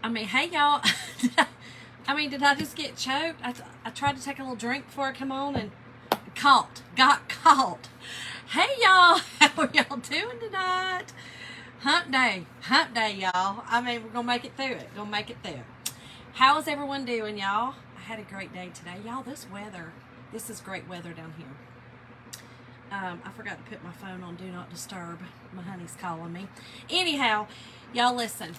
I mean, hey y'all. Did I just get choked? I tried to take a little drink before I come on and got caught. Hey y'all, how are y'all doing tonight? Hump day, y'all. We're gonna make it through it. How is everyone doing, y'all? I had a great day today, y'all. This is great weather down here. I forgot to put my phone on Do Not Disturb. My honey's calling me. Anyhow, y'all listen.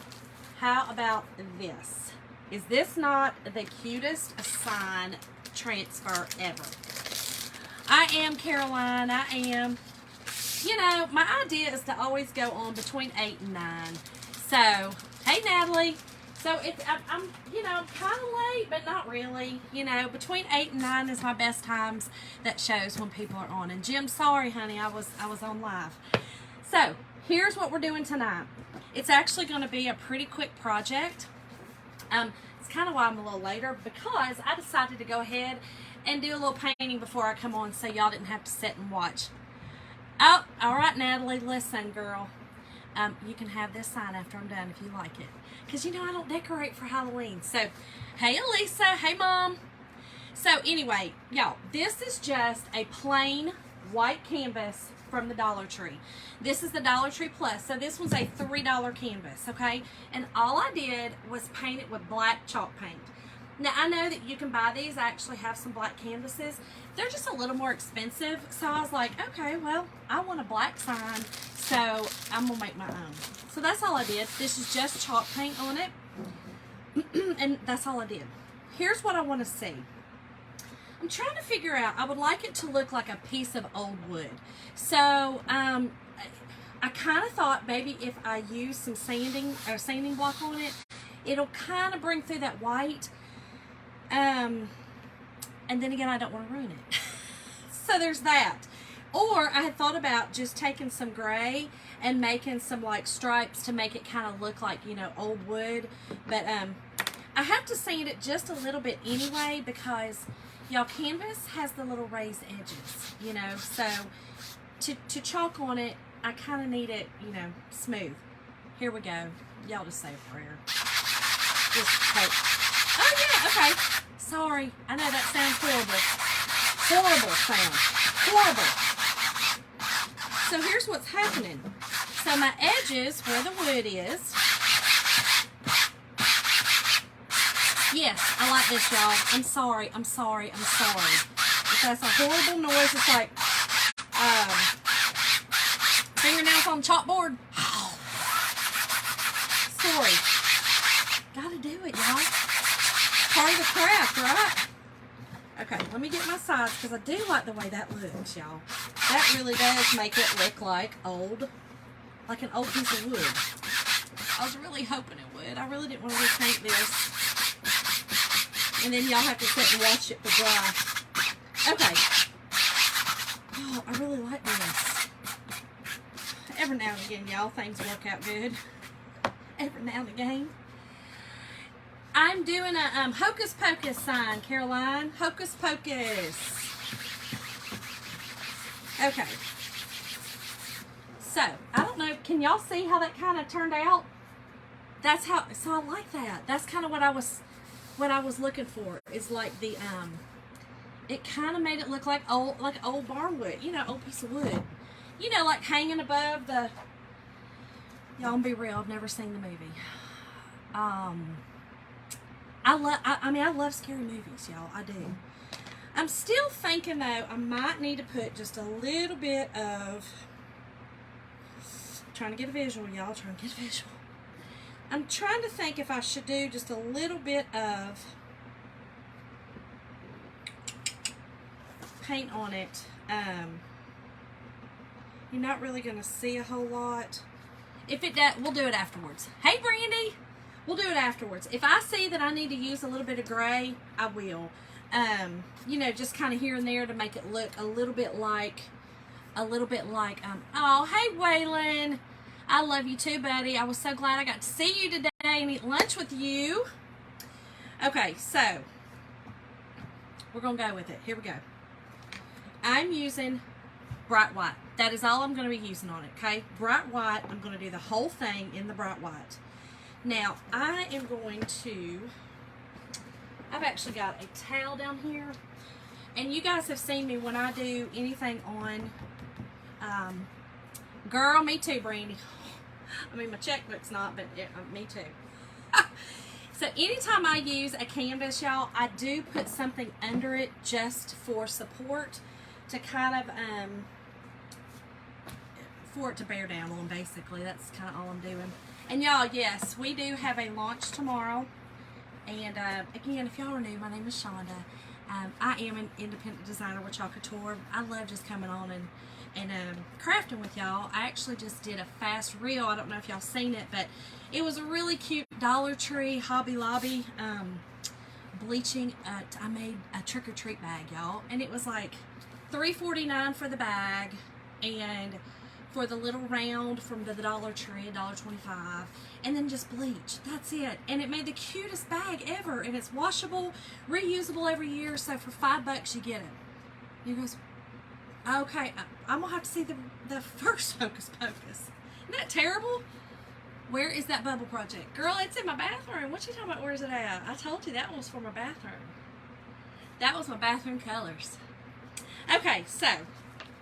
How about this? Is this not the cutest sign transfer ever? I am Caroline. I am. My idea is to always go on between 8 and 9. So, hey Natalie. So I'm kind of late, but not really. Between 8 and 9 is my best times that shows when people are on. And Jim, sorry, honey, I was on live. So here's what we're doing tonight. It's actually going to be a pretty quick project. It's kind of why I'm a little later, because I decided to go ahead and do a little painting before I come on, so y'all didn't have to sit and watch. Oh, all right, Natalie, listen, girl. You can have this sign after I'm done if you like it. Because, I don't decorate for Halloween. So, hey, Elisa. Hey, Mom. So, anyway, y'all, this is just a plain white canvas from the Dollar Tree. This is the Dollar Tree Plus. So, this one's a $3 canvas, okay? And all I did was paint it with black chalk paint. Now, I know that you can buy these. I actually have some black canvases. They're just a little more expensive. So, I was like, okay, well, I want a black sign. So, I'm going to make my own. So, that's all I did. This is just chalk paint on it. And that's all I did. Here's what I want to see. I'm trying to figure out, I would like it to look like a piece of old wood. So, I kind of thought maybe if I use some sanding block on it, it'll kind of bring through that white. And then again, I don't want to ruin it. So, there's that. Or I had thought about just taking some gray and making some like stripes to make it kind of look like, old wood. But I have to sand it just a little bit anyway, because y'all, canvas has the little raised edges, So to chalk on it, I kind of need it, smooth. Here we go. Y'all just say a prayer. Just take. Oh yeah, okay. Sorry. I know that sounds horrible. Horrible sound. Horrible. So here's what's happening. So my edges, where the wood is. Yes, I like this, y'all. I'm sorry. If that's a horrible noise, it's like fingernails on chalkboard. Sorry. Gotta do it, y'all. Part of the craft, right? Okay, let me get my sides, because I do like the way that looks, y'all. That really does make it look like an old piece of wood. I was really hoping it would. I really didn't want to repaint this. And then y'all have to sit and watch it for dry. Okay. Oh, I really like this. Every now and again, y'all, things work out good. Every now and again. I'm doing a Hocus Pocus sign, Caroline. Hocus Pocus. Okay. So, I don't know. Can y'all see how that kind of turned out? So I like that. That's kind of what I was looking for. Is like the, it kind of made it look like old barn wood. Old piece of wood. Like hanging above the, y'all be real, I've never seen the movie. I love scary movies, y'all. I do. I'm still thinking, though, I might need to put just a little bit of, trying to get a visual, y'all. I'm trying to think if I should do just a little bit of paint on it. You're not really going to see a whole lot. If it does, we'll do it afterwards. Hey, Brandy! We'll do it afterwards. If I see that I need to use a little bit of gray, I will. Just kind of here and there to make it look a little bit like, oh, hey, Waylon. I love you too, buddy. I was so glad I got to see you today and eat lunch with you. Okay, so we're going to go with it. Here we go. I'm using bright white. That is all I'm going to be using on it, okay? Bright white. I'm going to do the whole thing in the bright white. Now, I am going to, I've actually got a towel down here. And you guys have seen me when I do anything on, girl, me too, Brandy. I mean, my checkbook's not, but yeah, me too. So anytime I use a canvas, y'all, I do put something under it just for support to kind of, for it to bear down on, basically. That's kind of all I'm doing. And y'all, yes, we do have a launch tomorrow. And again, if y'all are new, my name is Shonda. I am an independent designer with Chalk Couture. I love just coming on and crafting with y'all. I actually just did a fast reel. I don't know if y'all seen it, but it was a really cute Dollar Tree, Hobby Lobby bleaching. I made a trick-or-treat bag, y'all, and it was like $3.49 for the bag, and for the little round from the Dollar Tree, $1.25, and then just bleach. That's it. And it made the cutest bag ever, and it's washable, reusable every year, so for $5 you get it. You goes, okay, I'm gonna have to see the first Hocus Pocus. Isn't that terrible? Where is that bubble project? Girl, it's in my bathroom. What you talking about, where's it at? I told you that one was for my bathroom. That was my bathroom colors. Okay, so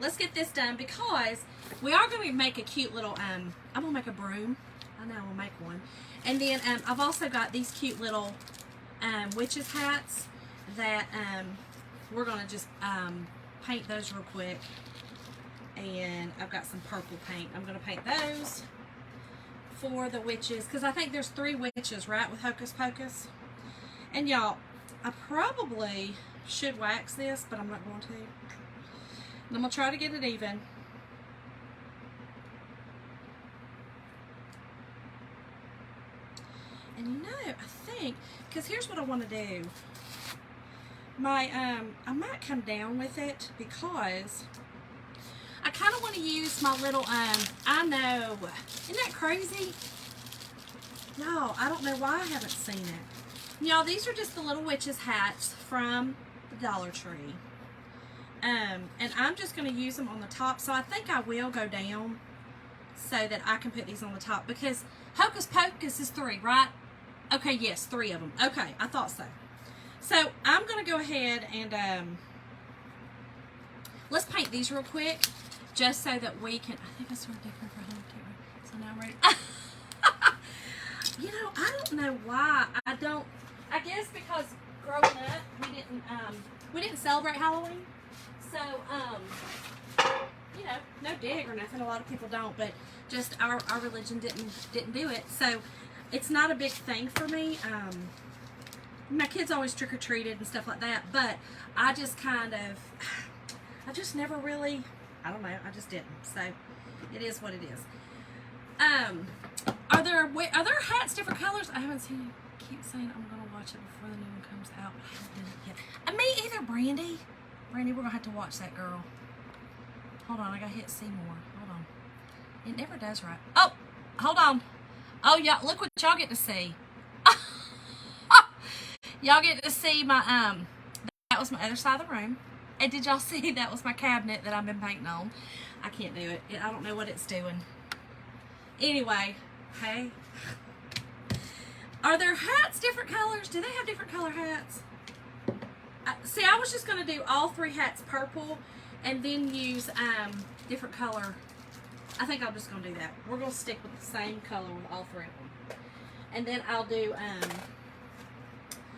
let's get this done because we are going to make a cute little, I'm going to make a broom. I know, I'll make one. And then I've also got these cute little witches hats that we're going to just paint those real quick. And I've got some purple paint. I'm going to paint those for the witches because I think there's 3 witches, right, with Hocus Pocus. And y'all, I probably should wax this, but I'm not going to. And I'm going to try to get it even. And you know, I think, because here's what I want to do. I might come down with it because I kind of want to use my little, I know, isn't that crazy? No, I don't know why I haven't seen it. Y'all, these are just the little witches hats from the Dollar Tree. And I'm just going to use them on the top. So I think I will go down so that I can put these on the top because Hocus Pocus is 3, right? Okay, yes, 3 of them. Okay, I thought so. So I'm going to go ahead and let's paint these real quick just so that we can, I think I started decorating for home too. So now I'm ready. You know, I don't know why I don't, I guess because growing up we didn't celebrate Halloween. So, you know, no dig or nothing. A lot of people don't, but just our religion didn't do it. So, it's not a big thing for me. My kids always trick-or-treated and stuff like that, but I just kind of, I just never really, I don't know, I just didn't. So, it is what it is. Are there hats different colors? I haven't seen you keep saying I'm going to watch it before the new one comes out. I haven't done it yet. Me either, Brandy. Brandy, we're going to have to watch that, girl. Hold on, I got to hit Seymour. Hold on. It never does right. Oh, hold on. Oh, y'all, look what y'all get to see. Y'all get to see my, that was my other side of the room. And did y'all see that was my cabinet that I've been painting on? I can't do it. I don't know what it's doing. Anyway, hey. Are there hats different colors? Do they have different color hats? See, I was just going to do all 3 hats purple and then use different color. I think I'm just going to do that. We're going to stick with the same color with all 3 of them. And then I'll do,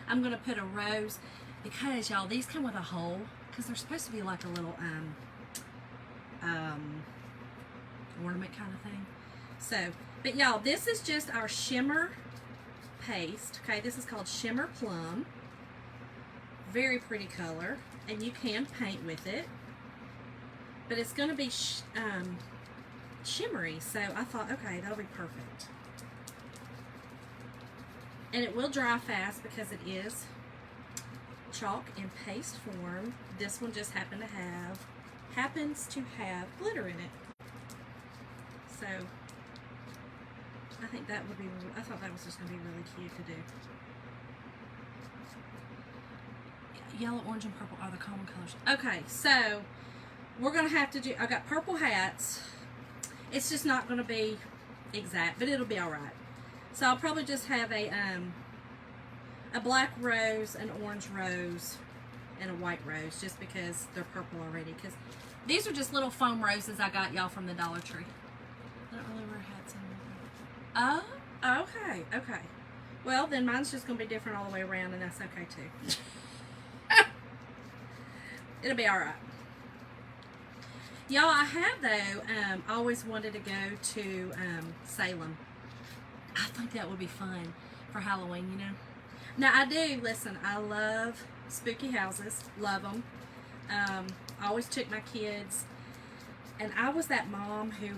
I'm going to put a rose because, y'all, these come with a hole because they're supposed to be like a little ornament kind of thing. So, but y'all, this is just our shimmer paste. Okay, this is called Shimmer Plum. Very pretty color, and you can paint with it, but it's going to be shimmery, so I thought, okay, that'll be perfect. And it will dry fast because it is chalk in paste form. This one just happens to have glitter in it. So I think that would be, I thought that was just going to be really cute to do. Yellow, orange, and purple are the common colors. Okay, so we're going to have to do, I got purple hats. It's just not going to be exact, but it'll be all right. So I'll probably just have a black rose, an orange rose, and a white rose, just because they're purple already. Because these are just little foam roses I got y'all from the Dollar Tree. I don't really ever had some. Oh, okay, okay. Well, then mine's just going to be different all the way around, and that's okay too. It'll be alright. Y'all, I have, though, always wanted to go to Salem. I think that would be fun for Halloween, you know. Now, I do, listen, I love spooky houses. Love them. I always took my kids. And I was that mom who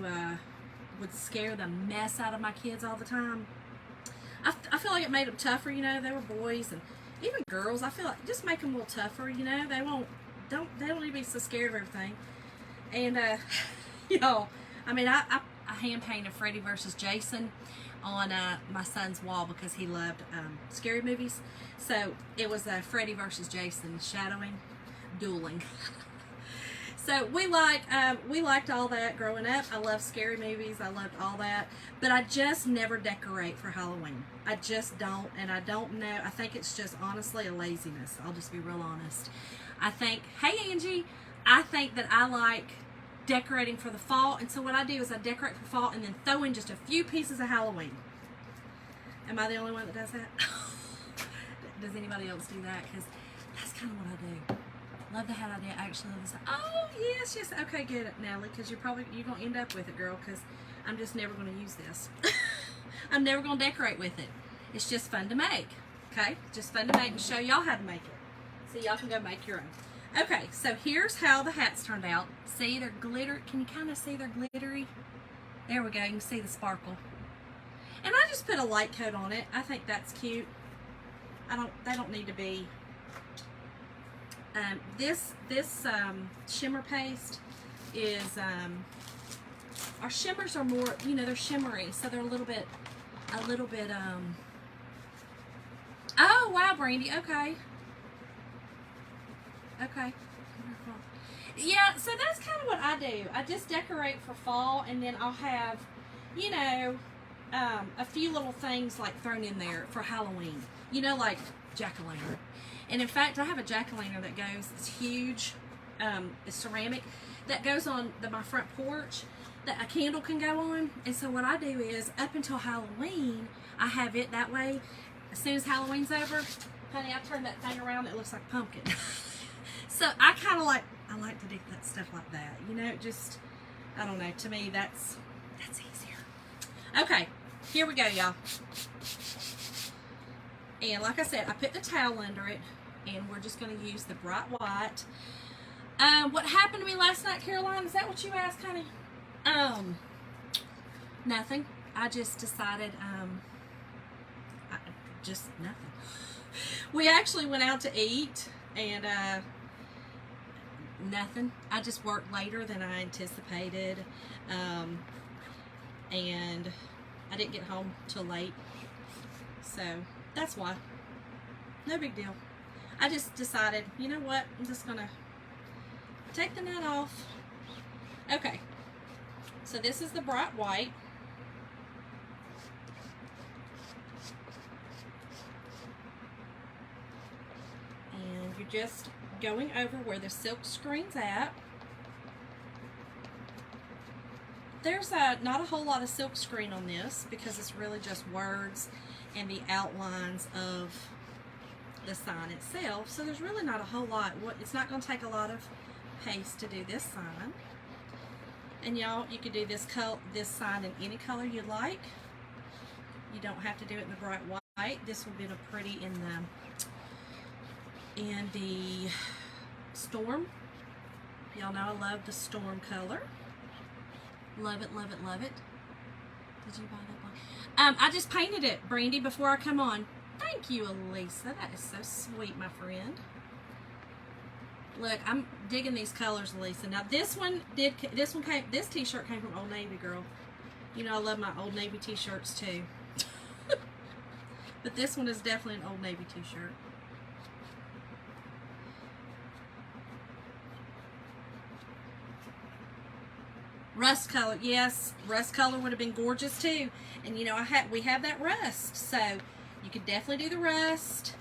would scare the mess out of my kids all the time. I feel like it made them tougher, you know. They were boys and even girls. I feel like just make them a little tougher, you know. They don't need to be so scared of everything. And you know, I mean, I hand painted Freddy versus Jason on my son's wall because he loved scary movies. So it was Freddy versus Jason, shadowing, dueling. So we liked all that growing up. I love scary movies. I loved all that. But I just never decorate for Halloween. I just don't. And I don't know. I think it's just honestly a laziness. I'll just be real honest. I think, hey Angie, I think that I like decorating for the fall. And so what I do is I decorate for fall and then throw in just a few pieces of Halloween. Am I the only one that does that? Does anybody else do that? Because that's kind of what I do. Love the hat idea. Actually, love this. Oh, yes, yes. Okay, get it, Natalie, because you're going to end up with it, girl, because I'm just never going to use this. I'm never going to decorate with it. It's just fun to make, okay? Just fun to make and show y'all how to make it. So y'all can go make your own. Okay, so here's how the hats turned out. See, they're glitter. Can you kind of see they're glittery? There we go. You can see the sparkle. And I just put a light coat on it. I think that's cute. They don't need to be... this shimmer paste is, our shimmers are more, you know, they're shimmery, so they're a little bit, oh, wow, Brandy, okay. Okay. Yeah, so that's kind of what I do. I just decorate for fall, and then I'll have, you know, a few little things, like, thrown in there for Halloween. You know, like jack-o'-lantern. And in fact, I have a jack-o'-lantern that goes, it's huge, it's ceramic, that goes on my front porch, that a candle can go on. And so what I do is, up until Halloween, I have it that way. As soon as Halloween's over, honey, I turn that thing around, it looks like pumpkin. So I kind of I like to do that stuff like that. You know, just, I don't know, to me, that's easier. Okay, here we go, y'all. And like I said, I put the towel under it, and we're just going to use the bright white. What happened to me last night, Caroline? Is that what you asked, honey? Nothing. I just decided, just nothing. We actually went out to eat, and nothing. I just worked later than I anticipated, and I didn't get home till late, so that's why. No big deal. I just decided, you know what, I'm just gonna take the net off. Okay, so this is the bright white. And you're just going over where the silk screen's at. There's not a whole lot of silk screen on this because it's really just words and the outlines of the sign itself. So there's really not a whole lot. It's not going to take a lot of paste to do this sign. And y'all, you could do this sign in any color you like. You don't have to do it in the bright white. This will be pretty in the storm. Y'all know I love the storm color. Love it, love it, love it. Did you buy that one? I just painted it, Brandy, before I come on. Thank you, Elisa. That is so sweet, my friend. Look, I'm digging these colors, Elisa. Now this t-shirt came from Old Navy, girl. You know I love my Old Navy t-shirts too. But this one is definitely an Old Navy t-shirt. Rust color, yes. Rust color would have been gorgeous too. And you know, we have that rust, so you could definitely do the rust.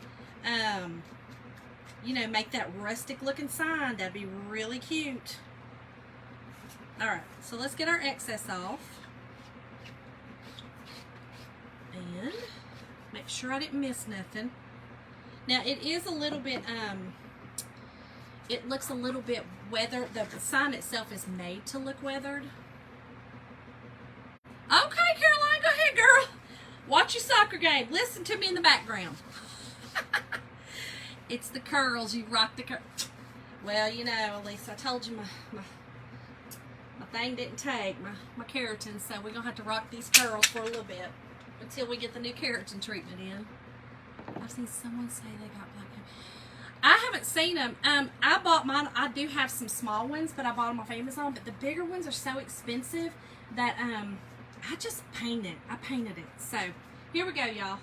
You know, make that rustic looking sign. That'd be really cute. All right, so let's get our excess off. And make sure I didn't miss nothing. Now it is a little bit, it looks a little bit weathered. The sign itself is made to look weathered. Okay, Caroline, go ahead, girl. Watch your soccer game. Listen to me in the background. It's the curls. You rock the curls. Well, you know, at least I told you my thing didn't take, my keratin, so we're going to have to rock these curls for a little bit until we get the new keratin treatment in. I've seen someone say they got black hair. I haven't seen them. I bought mine. I do have some small ones, but I bought them off Amazon. But the bigger ones are so expensive that I just painted. I painted it. So here we go, y'all.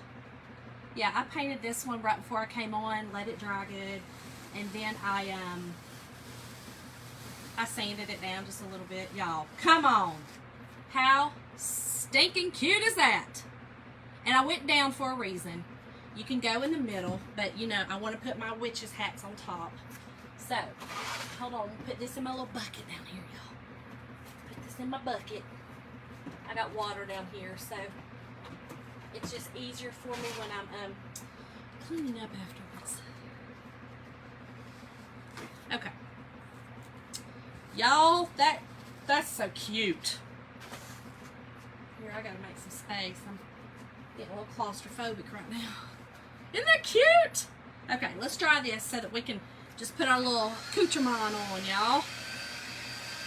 Yeah, I painted this one right before I came on. Let it dry good, and then I sanded it down just a little bit, y'all. Come on, how stinking cute is that? And I went down for a reason. You can go in the middle, but you know, I want to put my witch's hats on top. So, hold on, put this in my little bucket down here, y'all. Put this in my bucket. I got water down here, so it's just easier for me when I'm cleaning up afterwards. Okay. Y'all, that's so cute. Here, I gotta make some space. I'm getting a little claustrophobic right now. Isn't that cute? Okay, let's dry this so that we can just put our little accoutrement on, y'all.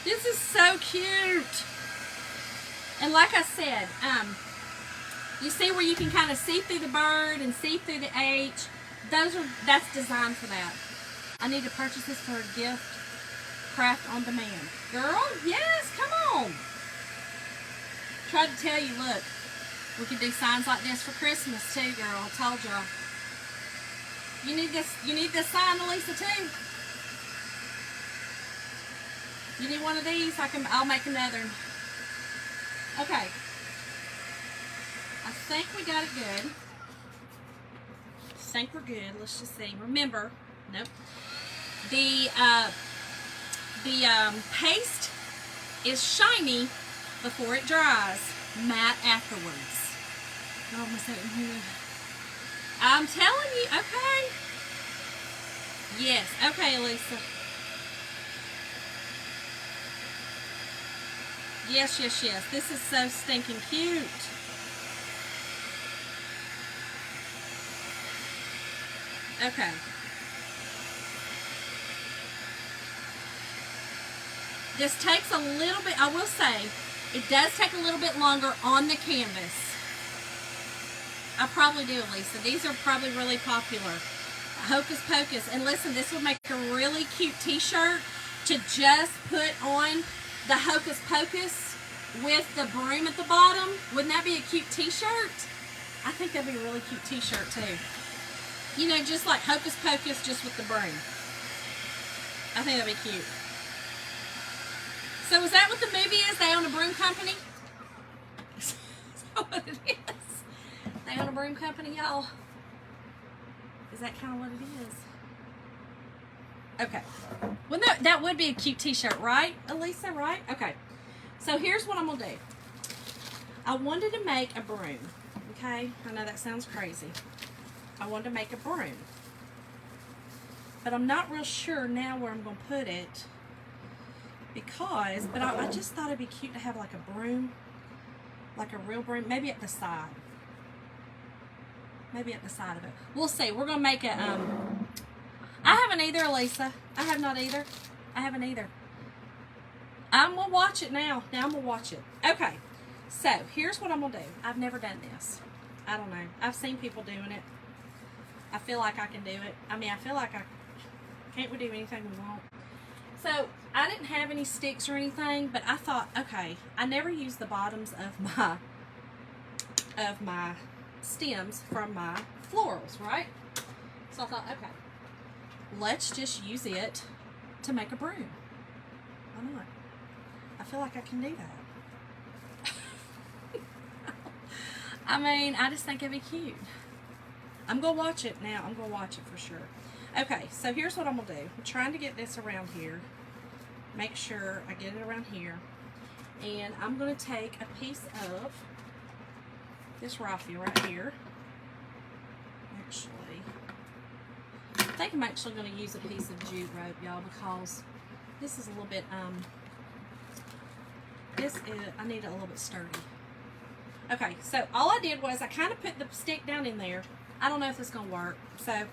This is so cute. And like I said, you see where you can kind of see through the bird and see through the H? That's designed for that. I need to purchase this for a gift. Craft on demand. Girl, yes, come on. Tried to tell you, look, we could do signs like this for Christmas too, girl. I told y'all. You need this sign, Elisa, too. You need one of these? I'll make another. Okay. I think we got it good. I think we're good. Let's just see. Remember, nope. The paste is shiny before it dries, matte afterwards. Oh, what's that in here? I'm telling you, okay. Yes, okay, Elisa. Yes, yes, yes. This is so stinking cute. Okay. This takes a little bit, I will say, it does take a little bit longer on the canvas. I probably do, Lisa. These are probably really popular. Hocus Pocus. And listen, this would make a really cute t-shirt to just put on the Hocus Pocus with the broom at the bottom. Wouldn't that be a cute t-shirt? I think that'd be a really cute t-shirt too. You know, just like Hocus Pocus, just with the broom. I think that'd be cute. So is that what the movie is? They own a broom company? Is that what it is? They own a broom company, y'all? Is that kind of what it is? Okay. Well, that would be a cute t-shirt, right, Elisa, right? Okay. So here's what I'm going to do. I wanted to make a broom, okay? I know that sounds crazy. I wanted to make a broom. But I'm not real sure now where I'm going to put it. But I just thought it'd be cute to have like a broom. Like a real broom. Maybe at the side. Maybe at the side of it. We'll see. We're going to make it, I haven't either, Elisa. I have not either. I haven't either. I'm going to watch it now. Now I'm going to watch it. Okay. So, here's what I'm going to do. I've never done this. I don't know. I've seen people doing it. I feel like I can do it. I mean, I feel like can't we do anything we want? So, I didn't have any sticks or anything, but I thought, okay, I never use the bottoms of my stems from my florals, right? So I thought, okay, let's just use it to make a broom. Why not? I I feel like I can do that. I mean, I just think it'd be cute. I'm going to watch it now. I'm going to watch it for sure. Okay, so here's what I'm going to do. I'm trying to get this around here. Make sure I get it around here. And I'm going to take a piece of this raffia right here. Actually, I think I'm actually going to use a piece of jute rope, y'all, because this is a little bit, I need it a little bit sturdy. Okay, so all I did was I kind of put the stick down in there. I don't know if it's going to work. So,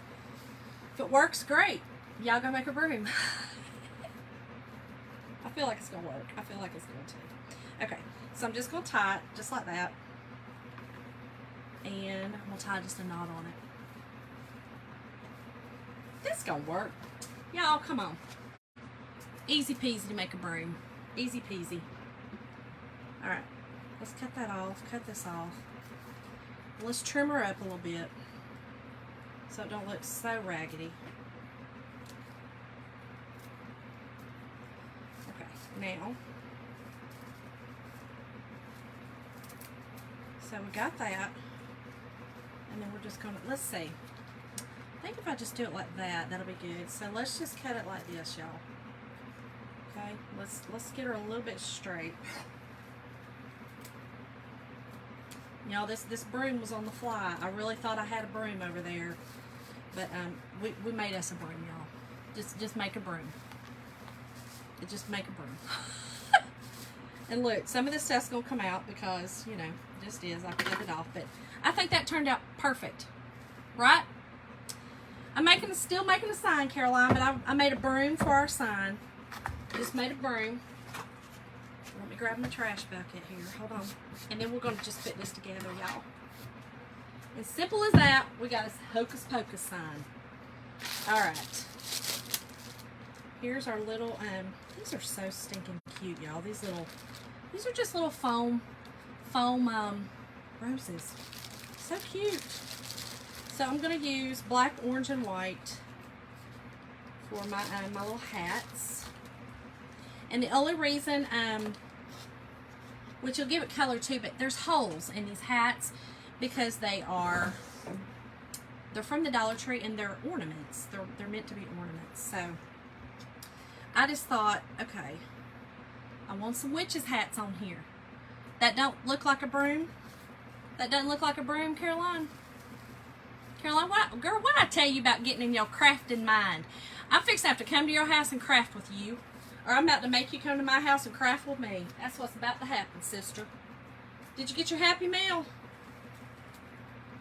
if it works, great. Y'all go make a broom. I feel like it's going to work. I feel like it's going to. Okay, so I'm just going to tie it just like that. And I'm going to tie just a knot on it. This is going to work. Y'all, come on. Easy peasy to make a broom. Easy peasy. Alright, let's cut that off. Cut this off. Let's trim her up a little bit so it don't look so raggedy. Okay, now, so we got that, and then we're just gonna, let's see, I think if I just do it like that, that'll be good. So let's just cut it like this, y'all. Okay, let's get her a little bit straight. Y'all, this broom was on the fly. I really thought I had a broom over there, but we made us a broom, y'all. Just make a broom. Just make a broom. And look, some of this stuff's gonna come out because, you know, it just is. I cut it off, but I think that turned out perfect, right? I'm still making a sign, Caroline, but I made a broom for our sign. Just made a broom. Let me grab my trash bucket here. Hold on. And then we're going to just put this together, y'all. As simple as that, we got a Hocus Pocus sign. Alright. Here's our little, these are so stinking cute, y'all. These are just little foam roses. So cute. So I'm going to use black, orange, and white for my little hats. And the only reason, which will give it color too, but there's holes in these hats because they're from the Dollar Tree and they're ornaments. They're meant to be ornaments. So I just thought, okay, I want some witches hats on here. That don't look like a broom. That doesn't look like a broom, Caroline. Caroline, girl, what I tell you about getting in your crafting mind? I'm fixing to have to come to your house and craft with you. Or I'm about to make you come to my house and craft with me. That's what's about to happen, sister. Did you get your Happy Meal?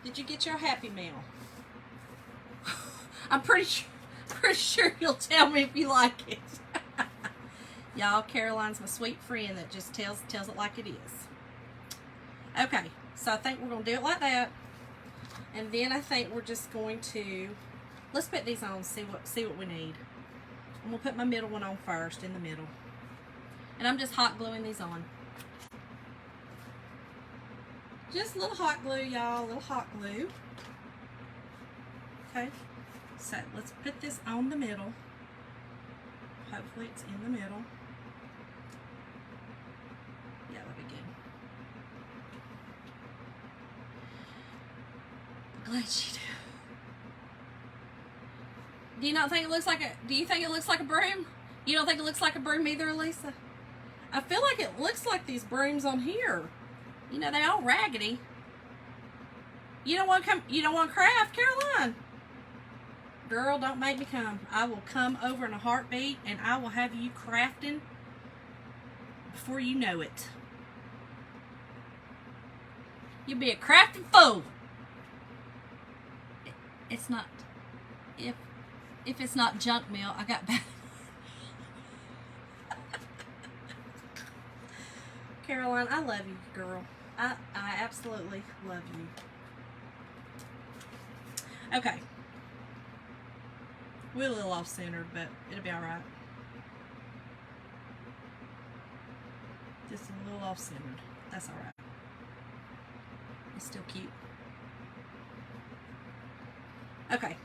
Did you get your Happy Meal? I'm pretty sure you'll tell me if you like it. Y'all, Caroline's my sweet friend that just tells it like it is. Okay, so I think we're going to do it like that. And then I think we're just going to, let's put these on, see what we need. I'm going to put my middle one on first, in the middle. And I'm just hot gluing these on. Just a little hot glue, y'all. A little hot glue. Okay. So, let's put this on the middle. Hopefully it's in the middle. Yeah, that'll be good. Glad she did. Do you not think it looks like do you think it looks like a broom? You don't think it looks like a broom either, Elisa? I feel like it looks like these brooms on here. You know, they all raggedy. You don't want to craft, Caroline? Girl, don't make me come. I will come over in a heartbeat and I will have you crafting before you know it. You'll be a crafting fool. It's not, if it's not junk mail, I got bad. Caroline, I love you, girl. I absolutely love you. Okay. We're a little off-centered, but it'll be alright. Just a little off-centered. That's alright. It's still cute. Okay.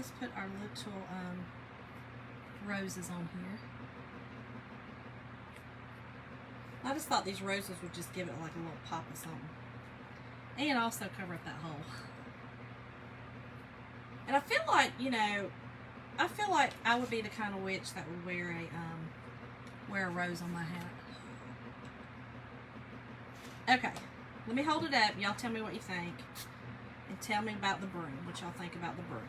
let's put our little roses on here. I just thought these roses would just give it like a little pop of something. And also cover up that hole. And I feel like, you know, I feel like I would be the kind of witch that would wear a rose on my hat. Okay, let me hold it up. Y'all tell me what you think. And tell me about the broom, what y'all think about the broom.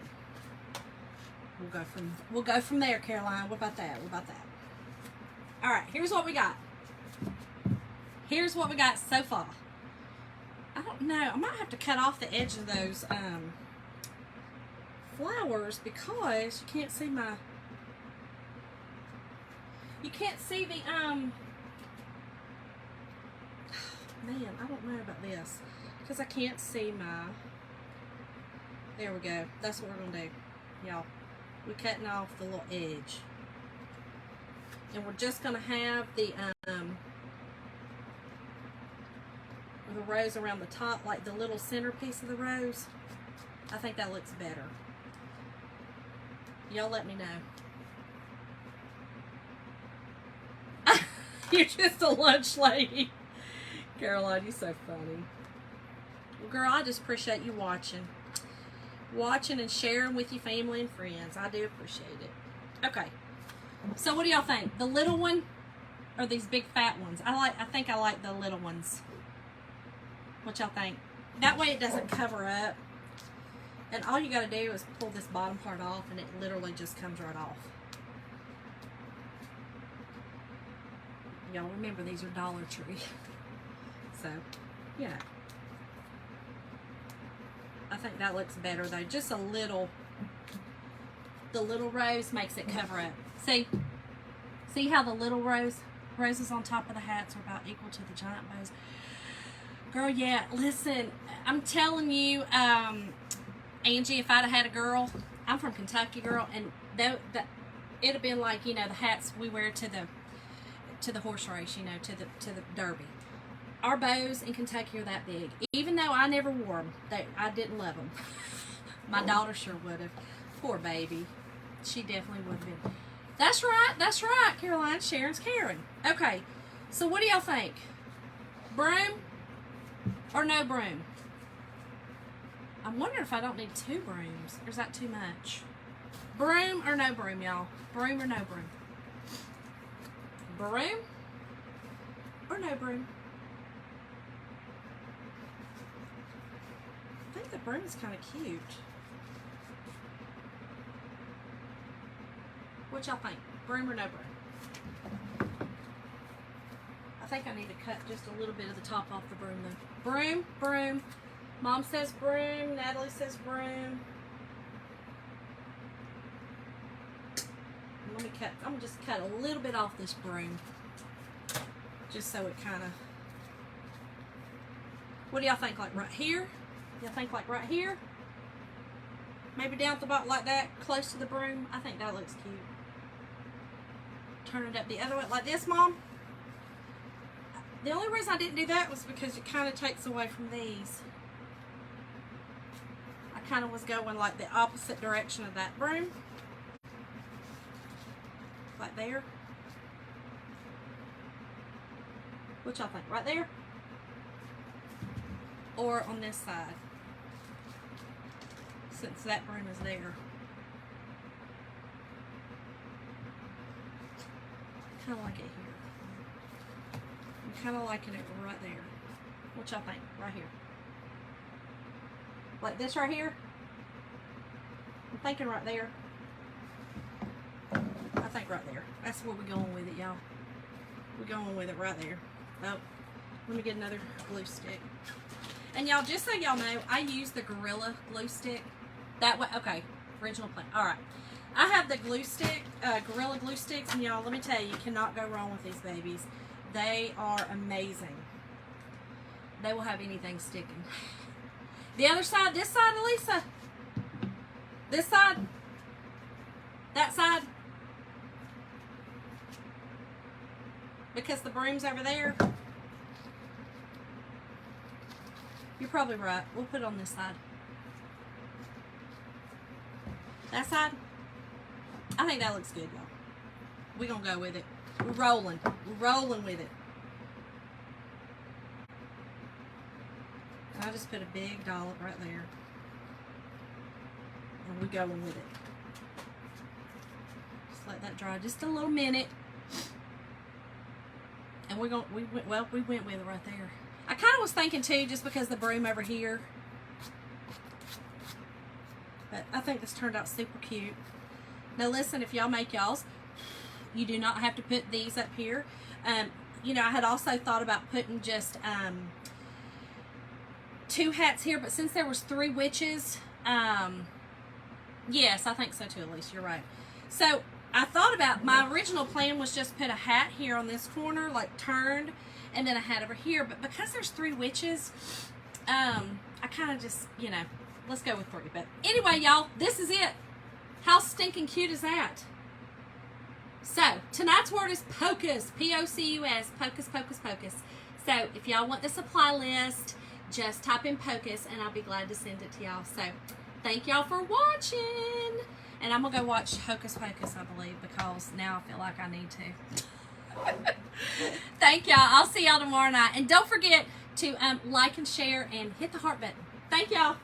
We'll go from there, Caroline. What about that? What about that? All right, here's what we got. Here's what we got so far. I don't know. I might have to cut off the edge of those flowers because you can't see my. You can't see the Man, I don't know about this because I can't see my. There we go. That's what we're gonna do, y'all. We're cutting off the little edge, and we're just gonna have the rose around the top, like the little centerpiece of the rose. I think that looks better. Y'all let me know. You're just a lunch lady. Caroline, you're so funny. Well, girl, I just appreciate you watching and sharing with your family and friends. I do appreciate it. Okay, so what do y'all think? The little one or these big fat ones? I think I like the little ones. What y'all think? That way it doesn't cover up. And all you got to do is pull this bottom part off and it literally just comes right off. Y'all remember these are Dollar Tree. So, you know. I think that looks better though. Just a little. The little rose makes it cover up. See how the little roses on top of the hats are about equal to the giant bows? Girl, yeah, listen, I'm telling you, Angie, if I'd have had a girl, I'm from Kentucky, girl, and it'd have been like, you know, the hats we wear to the horse race, you know, to the derby. Our bows in Kentucky are that big. Even though I never wore them, I didn't love them. My daughter sure would have. Poor baby. She definitely would have been. That's right, Caroline. Sharon's caring. Okay, so what do y'all think? Broom or no broom? I'm wondering if I don't need 2 brooms. Or is that too much? Broom or no broom, y'all? Broom or no broom? Broom or no broom? I think the broom is kind of cute. What y'all think? Broom or no broom? I think I need to cut just a little bit of the top off the broom though. Broom, broom. Mom says broom. Natalie says broom. Let me cut. I'm gonna just cut a little bit off this broom, just so it kind of. What do y'all think? Like right here? Y'all think like right here? Maybe down at the bottom like that, close to the broom. I think that looks cute. Turn it up the other way like this, Mom. The only reason I didn't do that was because it kind of takes away from these. I kind of was going like the opposite direction of that broom. Like there. What y'all think? Right there? Or on this side? Since that broom is there. Kind of like it here. I'm kind of liking it right there. What y'all think? Right here. Like this right here? I'm thinking right there. I think right there. That's where we're going with it, y'all. We're going with it right there. Oh, let me get another glue stick. And y'all, just so y'all know, I use the Gorilla glue stick. That way, okay, original plan. All right. I have the glue stick, Gorilla glue sticks, and y'all, let me tell you, you cannot go wrong with these babies. They are amazing. They will have anything sticking. The other side, this side, Elisa. This side. That side. Because the broom's over there. You're probably right. We'll put it on this side. That side? I think that looks good, y'all. We're going to go with it. We're rolling. We're rolling with it. I just put a big dollop right there. And we're going with it. Just let that dry just a little minute. And we went with it right there. I kind of was thinking too, just because the broom over here. But I think this turned out super cute. Now listen, if y'all make y'all's, you do not have to put these up here. You know, I had also thought about putting just 2 hats here, but since there was 3 witches, yes, I think so too, Elise, you're right. So I thought about, my original plan was just put a hat here on this corner, like turned, and then a hat over here, but because there's 3 witches, I kind of just, you know, let's go with 3. But anyway, y'all, this is it. How stinking cute is that? So, tonight's word is pocus, P-O-C-U-S, pocus, pocus, pocus. So, if y'all want the supply list, just type in pocus, and I'll be glad to send it to y'all. So, thank y'all for watching. And I'm going to go watch Hocus Pocus, I believe, because now I feel like I need to. Thank y'all. I'll see y'all tomorrow night. And don't forget to like and share and hit the heart button. Thank y'all.